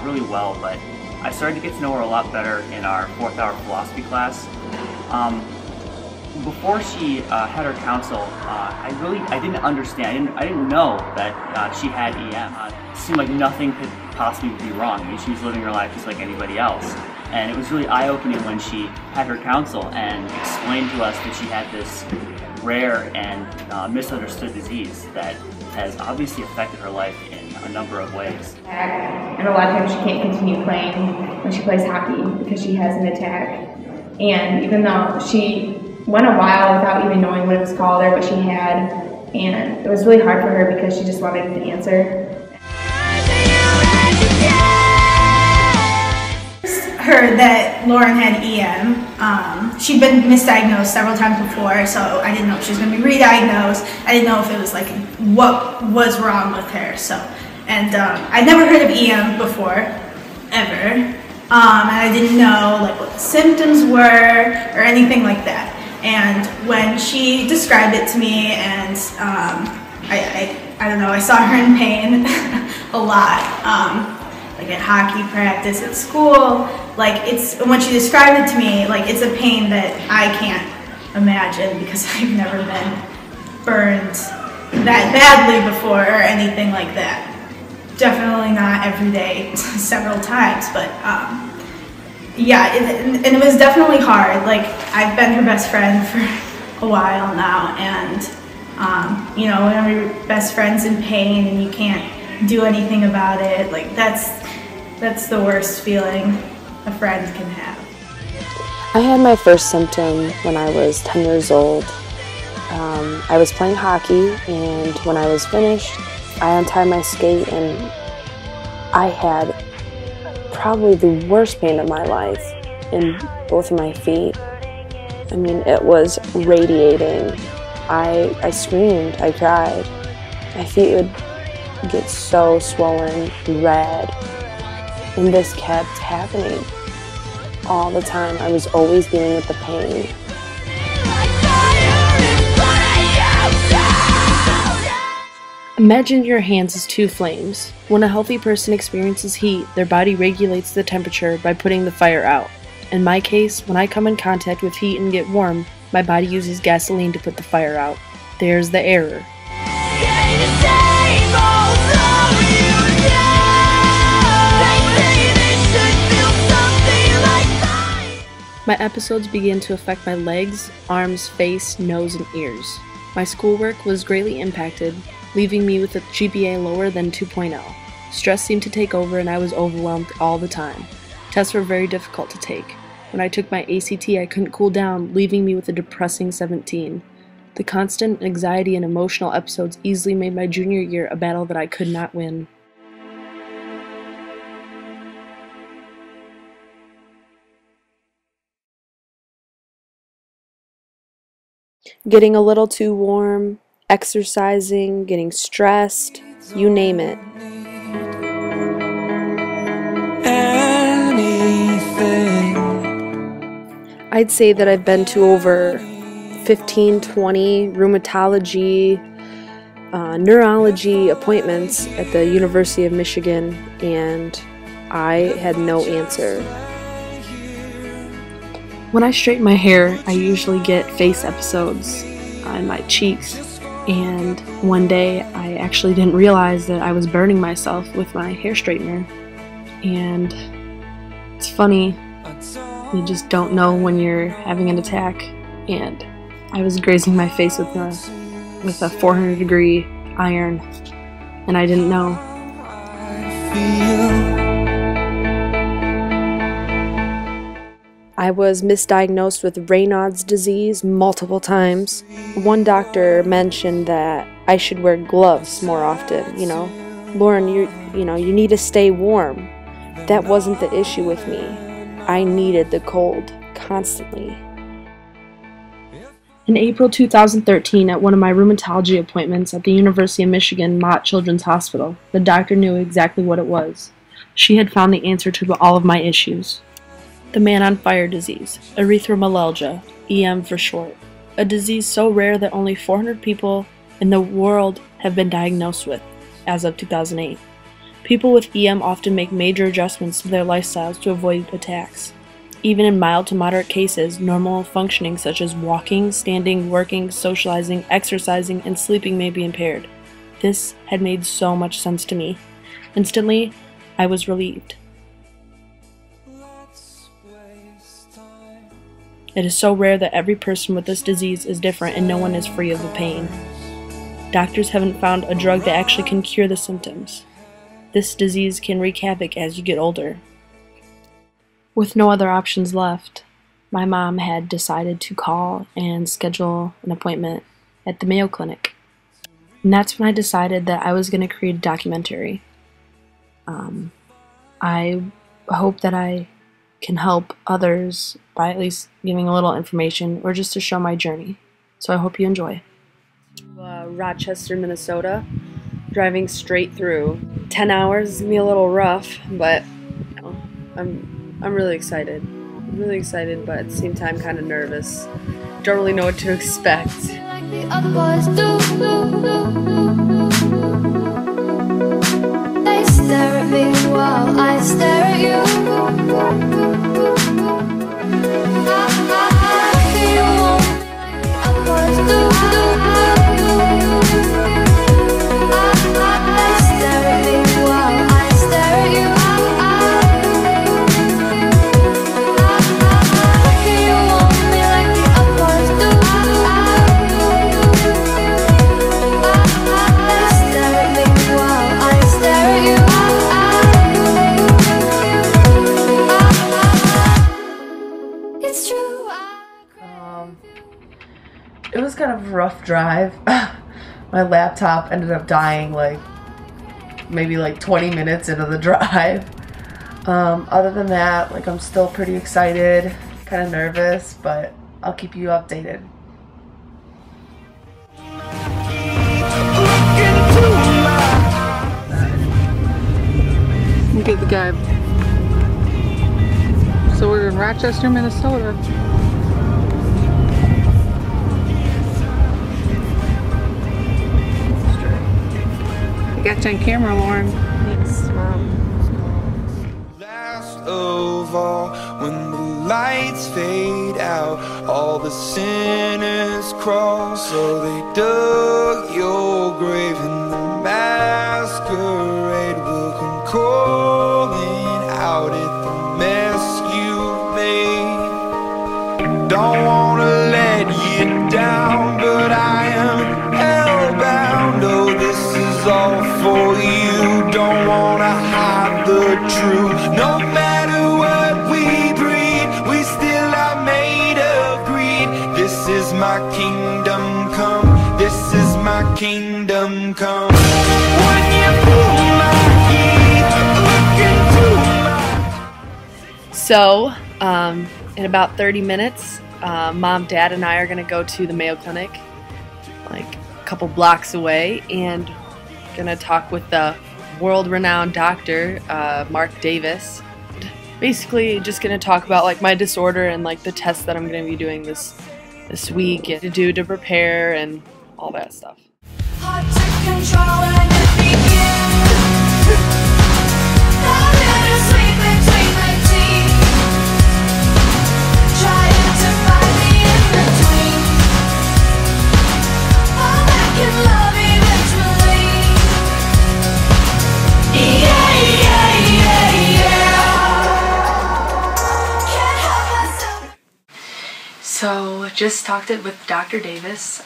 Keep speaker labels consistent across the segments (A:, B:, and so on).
A: not really well, but I started to get to know her a lot better in our 4th hour philosophy class. Before she had her counsel, I didn't understand. I didn't know that she had EM. It seemed like nothing could possibly be wrong. I mean, she was living her life just like anybody else. And it was really eye-opening when she had her counsel and explained to us that she had this rare and misunderstood disease that has obviously affected her life in a number of ways.
B: And a lot of times she can't continue playing when she plays hockey because she has an attack. And even though she went a while without even knowing what it was called or what she had, and it was really hard for her because she just wanted an answer.
C: Heard that Lauren had EM. She'd been misdiagnosed several times before, so I didn't know if she was going to be re-diagnosed. I didn't know if it was like what was wrong with her. And I'd never heard of EM before, ever, and I didn't know like what the symptoms were or anything like that. And when she described it to me, and I don't know, I saw her in pain a lot. Like at hockey practice, at school, like when she described it to me, like it's a pain that I can't imagine because I've never been burned that badly before or anything like that. Definitely not every day, several times, but yeah, and it was definitely hard. Like I've been her best friend for a while now, and you know, whenever your best friend's in pain and you can't do anything about it, like that's the worst feeling a friend can have.
D: I had my first symptom when I was 10 years old. I was playing hockey, and when I was finished, I untied my skate, and I had probably the worst pain of my life in both of my feet. I mean, it was radiating. I screamed, I cried. My feet would get so swollen, red, and this kept happening all the time. I was always dealing with the pain.
E: Imagine your hands as two flames. When a healthy person experiences heat, their body regulates the temperature by putting the fire out. In my case, when I come in contact with heat and get warm, my body uses gasoline to put the fire out. There's the error. My episodes began to affect my legs, arms, face, nose, and ears. My schoolwork was greatly impacted, leaving me with a GPA lower than 2.0. Stress seemed to take over, and I was overwhelmed all the time. Tests were very difficult to take. When I took my ACT, I couldn't cool down, leaving me with a depressing 17. The constant anxiety and emotional episodes easily made my junior year a battle that I could not win. Getting a little too warm, exercising, getting stressed, you name it. I'd say that I've been to over 15, 20 rheumatology, neurology appointments at the University of Michigan, and I had no answer. When I straighten my hair, I usually get face episodes on my cheeks, and one day I actually didn't realize that I was burning myself with my hair straightener. And it's funny, you just don't know when you're having an attack, and I was grazing my face with a 400-degree iron, and I didn't know. I was misdiagnosed with Raynaud's disease multiple times. One doctor mentioned that I should wear gloves more often. You know, Lauren, you need to stay warm. That wasn't the issue with me. I needed the cold constantly. In April 2013, at one of my rheumatology appointments at the University of Michigan Mott Children's Hospital, the doctor knew exactly what it was. She had found the answer to all of my issues. The man-on-fire disease, erythromelalgia, EM for short, a disease so rare that only 400 people in the world have been diagnosed with as of 2008. People with EM often make major adjustments to their lifestyles to avoid attacks. Even in mild to moderate cases, normal functioning such as walking, standing, working, socializing, exercising, and sleeping may be impaired. This had made so much sense to me. Instantly, I was relieved. It is so rare that every person with this disease is different and no one is free of the pain. Doctors haven't found a drug that actually can cure the symptoms. This disease can wreak havoc as you get older. With no other options left, my mom had decided to call and schedule an appointment at the Mayo Clinic. And that's when I decided that I was going to create a documentary. I hope that I can help others by at least giving a little information or just to show my journey. So I hope you enjoy. Rochester, Minnesota, driving straight through. 10 hours is gonna be a little rough, but you know, I'm really excited. I'm really excited, but at the same time kind of nervous. Don't really know what to expect.
F: Like the other boys do. They stare at me while I stare at you. You won't be like the other boys do. They stare at me while I stare at you. You won't be like the other boys do. They stare at me while I stare at you. It's true.
G: It was kind of a rough drive. My laptop ended up dying maybe 20 minutes into the drive. Other than that, I'm still pretty excited, kind of nervous, but I'll keep you updated.
H: Look at the guy. So we're in Rochester, Minnesota. I got you on camera, Lauren.
E: Thanks, Mom.
I: Last of all, when the lights fade out, all the sinners crawl. So they dug your grave, and the masquerade will come calling out at the mess you made. Don't wanna let you down, but I am hellbound. Oh, this is all for you. Don't wanna hide the truth. No matter what we breed, we still are made of greed. This is my kingdom come. This is my kingdom come. When you pull my key, look into my...
E: So, in about 30 minutes, Mom, Dad, and I are going to go to the Mayo Clinic, a couple blocks away, and going to talk with the world-renowned doctor, Mark Davis. Basically, just going to talk about my disorder and the tests that I'm going to be doing this week and to prepare and all that stuff.
F: Hard to control when it begins. The bittersweet between my teeth. Trying to find the in-between. All that can love eventually. Yeah, yeah, yeah, yeah. Can't help myself.
E: So, just talked it with Dr. Davis.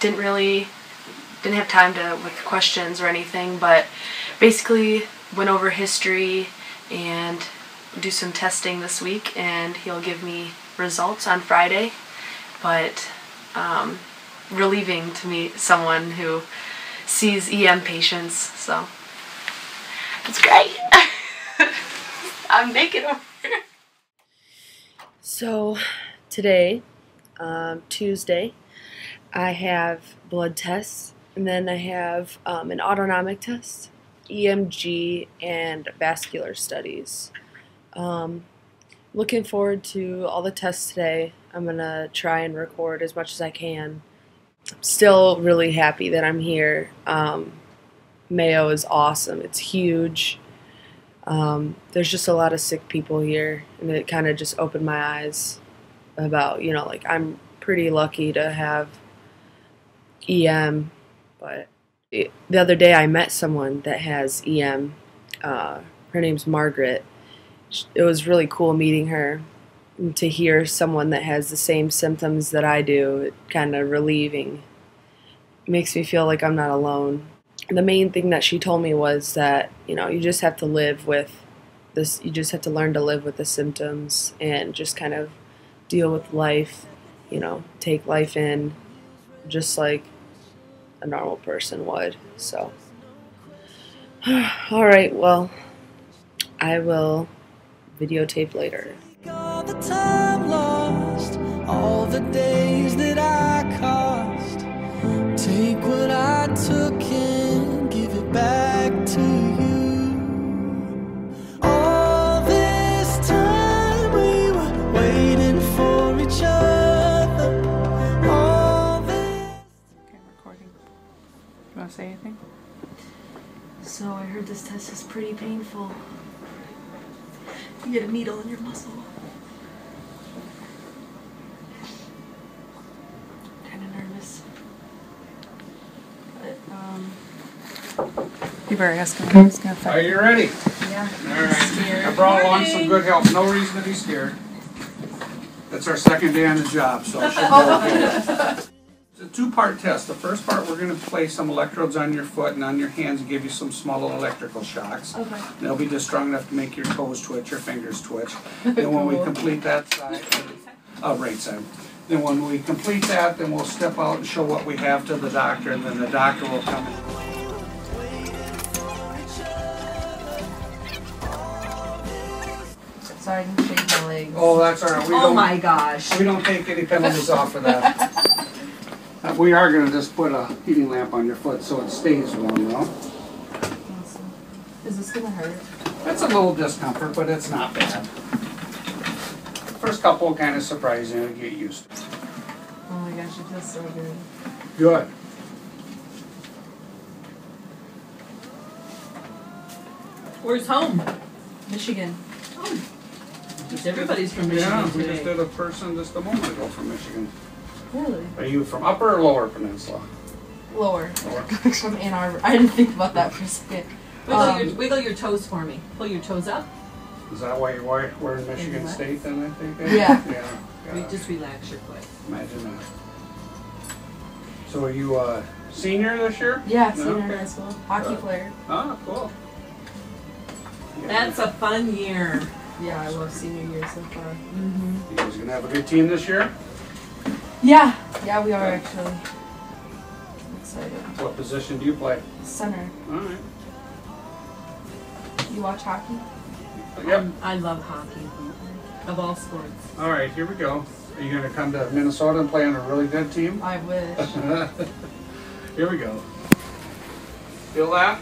E: Didn't have time with questions or anything, but basically went over history and do some testing this week, and he'll give me results on Friday. But relieving to meet someone who sees EM patients, so it's great. I'm making over. So today, Tuesday, I have blood tests, and then I have an autonomic test, EMG, and vascular studies. Looking forward to all the tests today. I'm going to try and record as much as I can. I'm still really happy that I'm here. Mayo is awesome. It's huge. There's just a lot of sick people here, and it kind of just opened my eyes about, you know, like I'm pretty lucky to have EM, but the other day I met someone that has EM. Her name's Margaret. It was really cool meeting her, and to hear someone that has the same symptoms that I do, it kind of relieving. It makes me feel like I'm not alone. The main thing that she told me was that, you know, you just have to live with this, you just have to learn to live with the symptoms and just kind of deal with life, you know, take life in just like a normal person would. So, all right, well, I will videotape later.
I: All the time lost, all the days that I cost. Take what I took and give it back to you. All this time we were waiting for each other. All this.
H: Okay, recording. You want to say anything?
E: So I heard this test is pretty painful. You get a needle in your muscle. Kind of nervous. But,
H: You better ask him how it's going to affect
J: Are you ready?
H: Yeah.
J: All right. I brought along some good help. No reason to be scared. It's our second day on the job, so it should be okay. It's a two-part test. The first part, we're going to place some electrodes on your foot and on your hands and give you some small little electrical shocks.
E: okay.
J: They'll be just strong enough to make your toes twitch, your fingers twitch. Then when we complete that side, right side. Then when we complete that, then we'll step out and show what we have to the doctor, and then the doctor will come in.
G: So I can shave my legs.
J: Oh, that's all right.
G: Oh my gosh.
J: We don't take any penalties off for that. We are going to just put a heating lamp on your foot so it stays warm, though.
G: Awesome. Is this gonna hurt?
J: It's a little discomfort, but it's not bad. First couple will kind of surprise you and get used to.
G: Oh my gosh, it feels so good.
J: Good.
K: Where's home?
G: Michigan.
K: Everybody's from Michigan
J: Yeah, we
K: today.
J: just did a person just a moment ago from Michigan.
G: Really?
J: Are you from Upper or Lower Peninsula?
G: Lower.
J: Lower.
G: From Ann Arbor. I didn't think about that for a second.
K: Wiggle your toes for me. Pull your toes up.
J: Is that why we're in Michigan State then, I think?
G: Yeah.
J: Yeah.
K: Just relax your foot.
J: Imagine that. So are you a senior this year?
G: Yeah, senior in
J: Okay.
G: high school. Hockey player.
J: Oh, cool.
K: That's a fun year.
G: Yeah, I love senior year so far.
J: You guys gonna have a good team this year?
G: Yeah. Yeah, we are actually. I'm excited.
J: What position do you play?
G: Center.
J: All right.
G: You watch hockey?
J: Yep.
K: I love hockey. Of all sports.
J: All right, here we go. Are you gonna come to Minnesota and play on a really good team?
G: I wish.
J: Here we go. Feel that?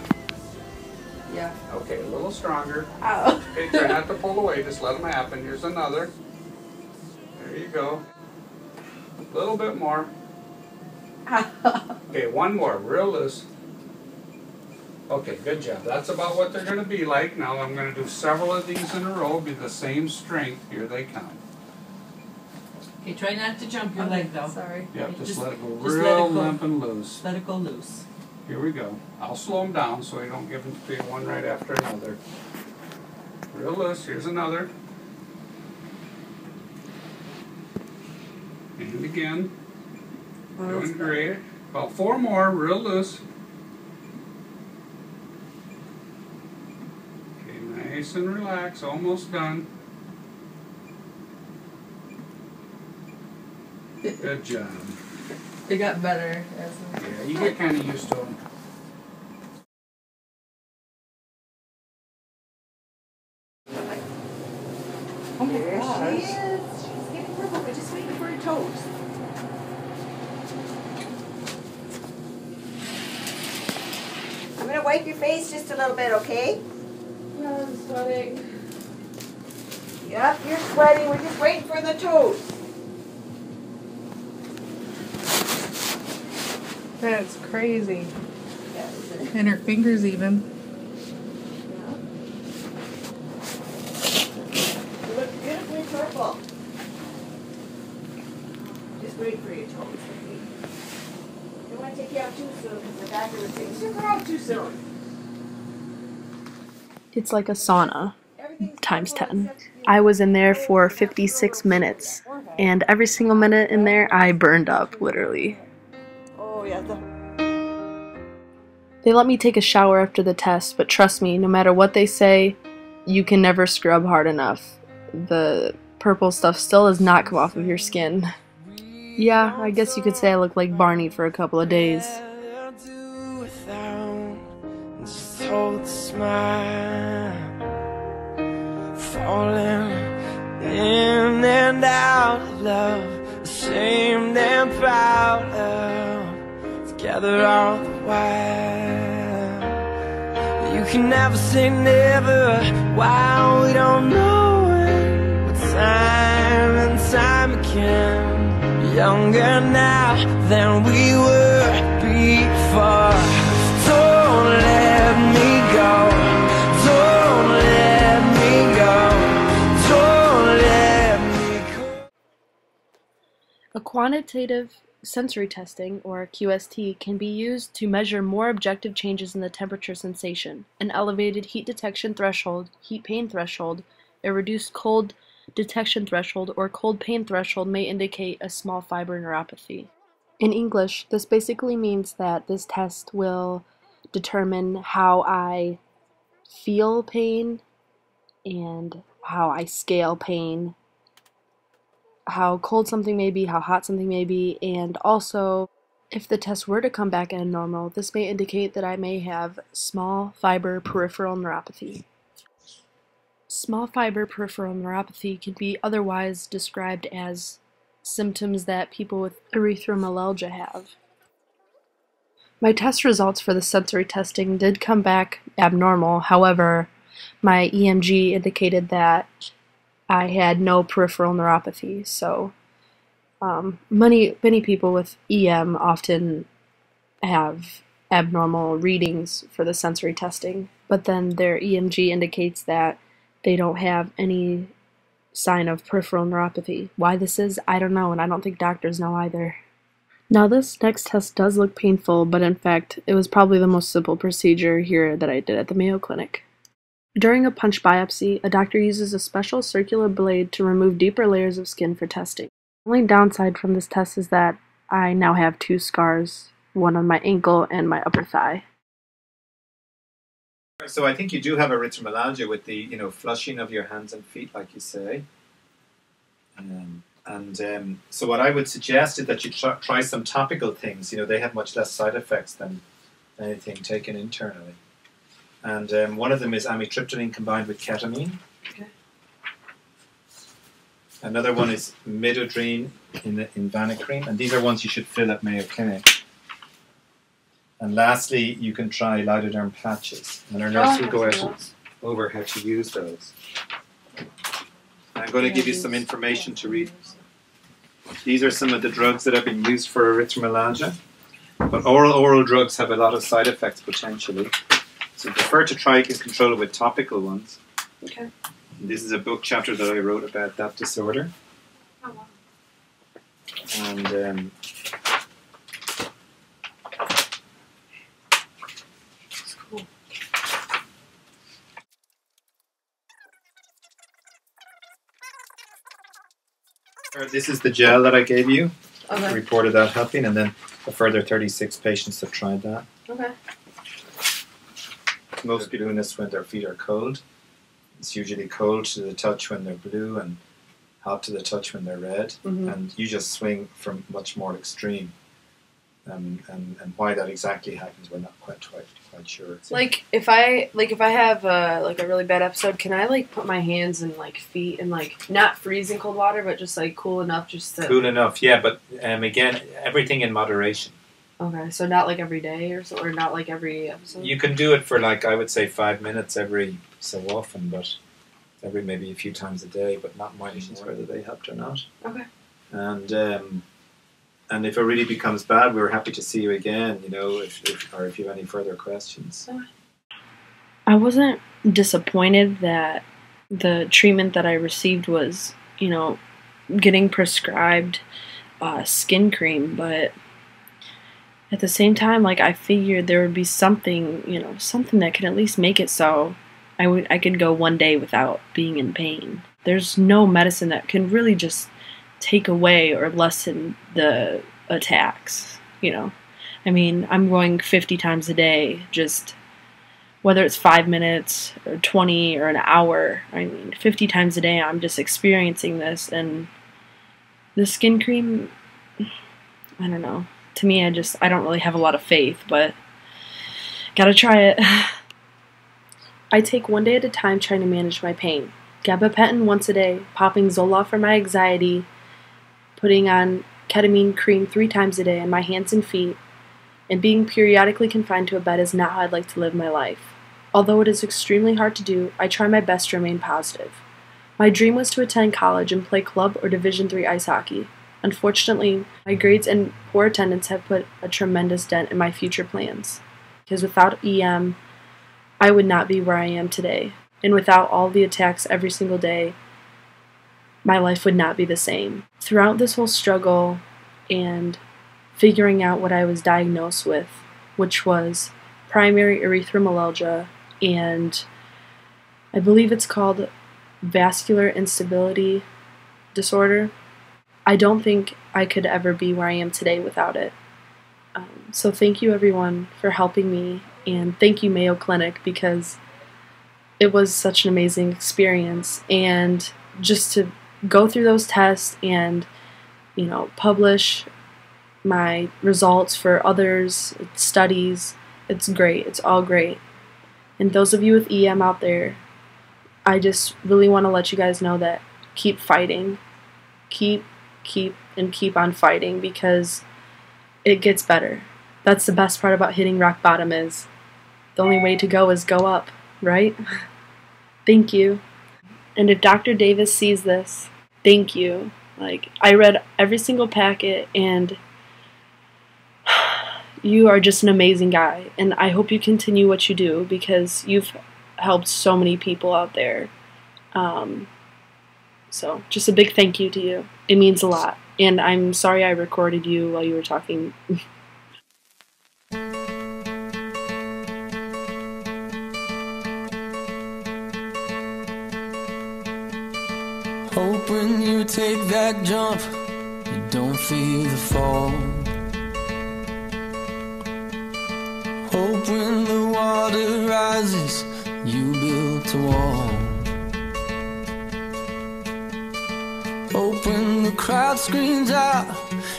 G: Yeah.
J: Okay, a little stronger.
G: Ow.
J: Okay, try not to pull away, just let them happen. Here's another. There you go. A little bit more. Okay, one more, real loose. Okay, good job. That's about what they're gonna be like. Now I'm gonna do several of these in a row, be the same strength. Here they come.
K: Okay, try not to jump your leg though.
G: Sorry.
J: Yep, just let it go
K: just let
J: real
K: it go.
J: limp and loose.
K: Let it go loose.
J: Here we go. I'll slow them down so I don't give them to you one right after another. Real loose. Here's another. And again. Doing great. About 4 more. Real loose. Okay, nice and relaxed. Almost done. Good job.
G: It got better as
J: Yeah, you get kind of used to them.
G: Oh my gosh.
L: She is. She's getting purple, but just waiting for her toes. I'm gonna wipe your face just a little bit, okay?
G: Yeah, I'm sweating.
L: Yep, you're sweating. We're just waiting for the toes.
H: That's crazy.
L: Yes.
H: And her fingers even.
L: You look beautifully purple. Just wait for your toes. You don't want to take you out too soon because the doctor would say, you took her out too soon.
E: It's like a sauna times 10. I was in there for 56 minutes, and every single minute in there, I burned up, literally.
L: Oh, yeah.
E: They let me take a shower after the test, but trust me, no matter what they say, you can never scrub hard enough. The purple stuff still does not come off of your skin. Yeah, I guess you could say I look like Barney for a couple of days.
I: Falling in and out of love, ashamed and proud of, together all the while. You can never say never, while we don't know it, but time and time again, younger now than we were before. Don't let me go. Don't let me go. Don't let me go.
E: A quantitative sensory testing, or QST, can be used to measure more objective changes in the temperature sensation. An elevated heat detection threshold, heat pain threshold, a reduced cold detection threshold, or cold pain threshold may indicate a small fiber neuropathy. In English, this basically means that this test will determine how I feel pain and how I scale pain, how cold something may be, how hot something may be, and also if the test were to come back as normal, this may indicate that I may have small fiber peripheral neuropathy. Small fiber peripheral neuropathy can be otherwise described as symptoms that people with erythromelalgia have. My test results for the sensory testing did come back abnormal. However, my EMG indicated that I had no peripheral neuropathy. So many people with EM often have abnormal readings for the sensory testing, but then their EMG indicates that they don't have any sign of peripheral neuropathy. Why this is, I don't know, and I don't think doctors know either. Now this next test does look painful, but in fact, it was probably the most simple procedure here that I did at the Mayo Clinic. During a punch biopsy, a doctor uses a special circular blade to remove deeper layers of skin for testing. The only downside from this test is that I now have 2 scars, one on my ankle and my upper thigh.
M: So I think you do have erythromelalgia with the, flushing of your hands and feet, like you say. So what I would suggest is that you try some topical things. They have much less side effects than anything taken internally. And one of them is amitriptyline combined with ketamine.
E: Okay.
M: Another one is midodrine in Vanicream, and these are ones you should fill at Mayo Clinic. And lastly, you can try lidoderm patches, and our nurse will go over how to use those. I'm going to give you some information to read. These are some of the drugs that have been used for erythromelalgia, but oral drugs have a lot of side effects potentially. So prefer to try and control it with topical ones.
E: Okay.
M: And this is a book chapter that I wrote about that disorder.
E: Oh, wow.
M: And
E: That's cool.
M: This is the gel that I gave you.
E: Okay.
M: Reported that helping, and then a further 36 patients have tried that.
E: Okay.
M: Most people doing this when their feet are cold. It's usually cold to the touch when they're blue and hot to the touch when they're red.
E: Mm-hmm.
M: And you just swing from much more extreme. And why that exactly happens, we're not quite sure.
G: Like if I have a really bad episode, can I put my hands and feet in not freezing cold water, but just cool enough just to
M: Cool enough, yeah. But again, everything in moderation.
G: Okay, so not every day or so, or not every episode?
M: You can do it for I would say 5 minutes every so often, but every maybe a few times a day, but not minding whether they helped or not.
G: Okay.
M: And And if it really becomes bad, we're happy to see you again, you know, if you have any further questions.
E: I wasn't disappointed that the treatment that I received was, you know, getting prescribed skin cream, but at the same time, like, I figured there would be something, you know, something that could at least make it so I could go one day without being in pain. There's no medicine that can really just take away or lessen the attacks, you know. I mean, I'm going 50 times a day, just whether it's 5 minutes or 20 or an hour. I mean, 50 times a day I'm just experiencing this, and the skin cream, I don't know. To me, I don't really have a lot of faith, but gotta try it. I take one day at a time trying to manage my pain. Gabapentin once a day, popping Zoloft for my anxiety, putting on ketamine cream 3 times a day on my hands and feet, and being periodically confined to a bed is not how I'd like to live my life. Although it is extremely hard to do, I try my best to remain positive. My dream was to attend college and play club or Division III ice hockey. Unfortunately, my grades and poor attendance have put a tremendous dent in my future plans. Because without EM, I would not be where I am today. And without all the attacks every single day, my life would not be the same. Throughout this whole struggle and figuring out what I was diagnosed with, which was primary erythromelalgia, and I believe it's called vascular instability disorder, I don't think I could ever be where I am today without it. So thank you everyone for helping me, and thank you Mayo Clinic, because it was such an amazing experience. And just to go through those tests and, you know, publish my results for others, studies, it's great. It's all great. And those of you with EM out there, I just really want to let you guys know that keep fighting. Keep on fighting, because it gets better. That's the best part about hitting rock bottom, is the only way to go is go up, right? Thank you. And if Dr. Davis sees this, thank you. Like, I read every single packet, and you are just an amazing guy. And I hope you continue what you do, because you've helped so many people out there. So just a big thank you to you. It means a lot. And I'm sorry I recorded you while you were talking.
N: Hope when you take that jump, you don't feel the fall. Hope when the water rises, you build a wall. Hope when the crowd screams out,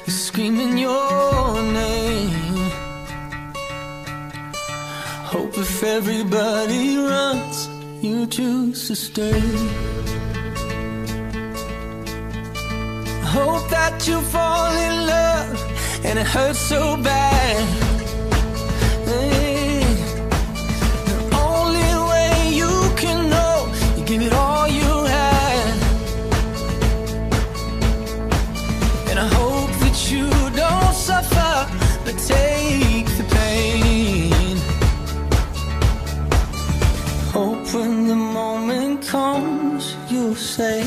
N: you're screaming your name. Hope if everybody runs, you choose to stay. Hope that you fall in love and it hurts so bad. Hey, the only way you can know, you give it all you had. And I hope that you don't suffer, but take the pain. Hope when the moment comes, you'll say,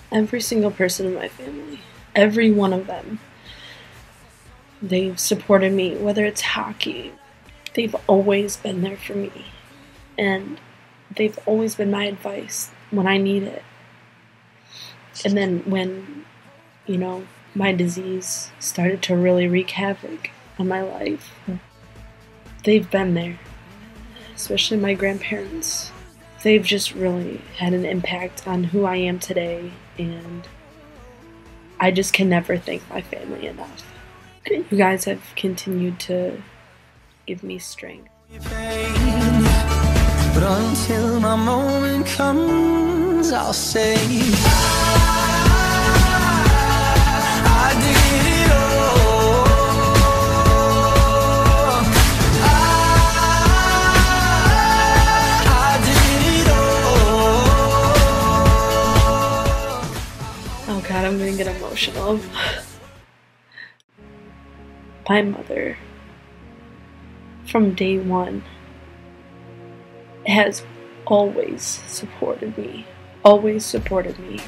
E: every single person in my family, every one of them, they've supported me, whether it's hockey. They've always been there for me, and they've always been my advice when I need it. And then when, you know, my disease started to really wreak havoc on my life, they've been there, especially my grandparents. They've just really had an impact on who I am today, and I just can never thank my family enough. You guys have continued to give me strength.
N: But until my moment comes, I'll say I did it all.
E: I'm gonna get emotional. My mother, from day one, has always supported me. Always supported me.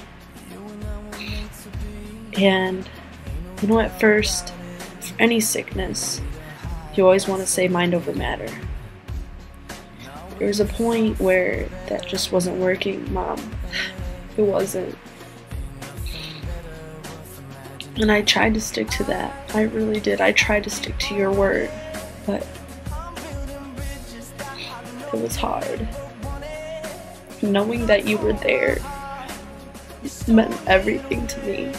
E: And, you know, at first, for any sickness, you always want to say mind over matter. There was a point where that just wasn't working, Mom. It wasn't. And I tried to stick to that. I really did. I tried to stick to your word. But it was hard. Knowing that you were there meant everything to me.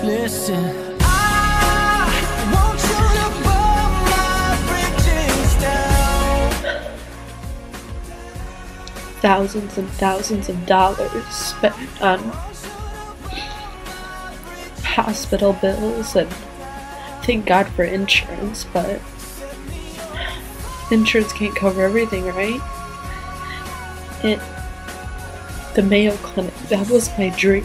N: Listen,
E: thousands and thousands of dollars spent on hospital bills, and thank God for insurance, but insurance can't cover everything, right? The Mayo Clinic, that was my dream.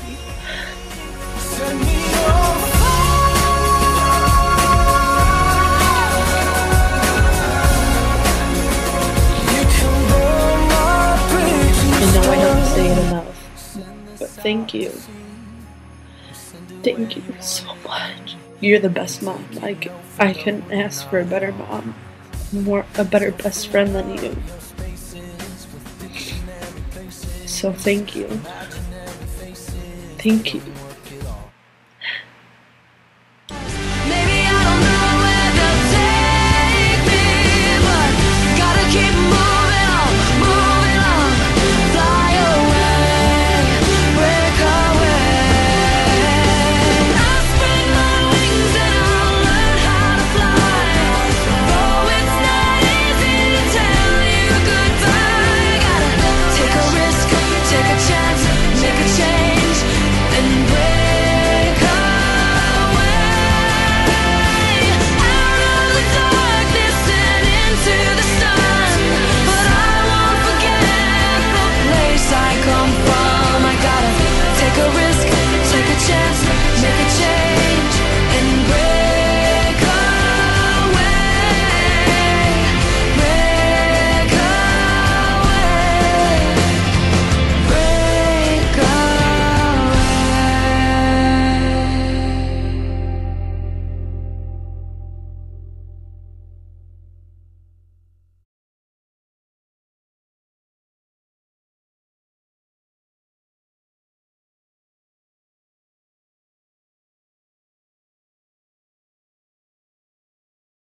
E: I know I don't say it enough, but thank you. Thank you so much. You're the best mom. I couldn't ask for a better mom, a better best friend than you. So thank you. Thank you.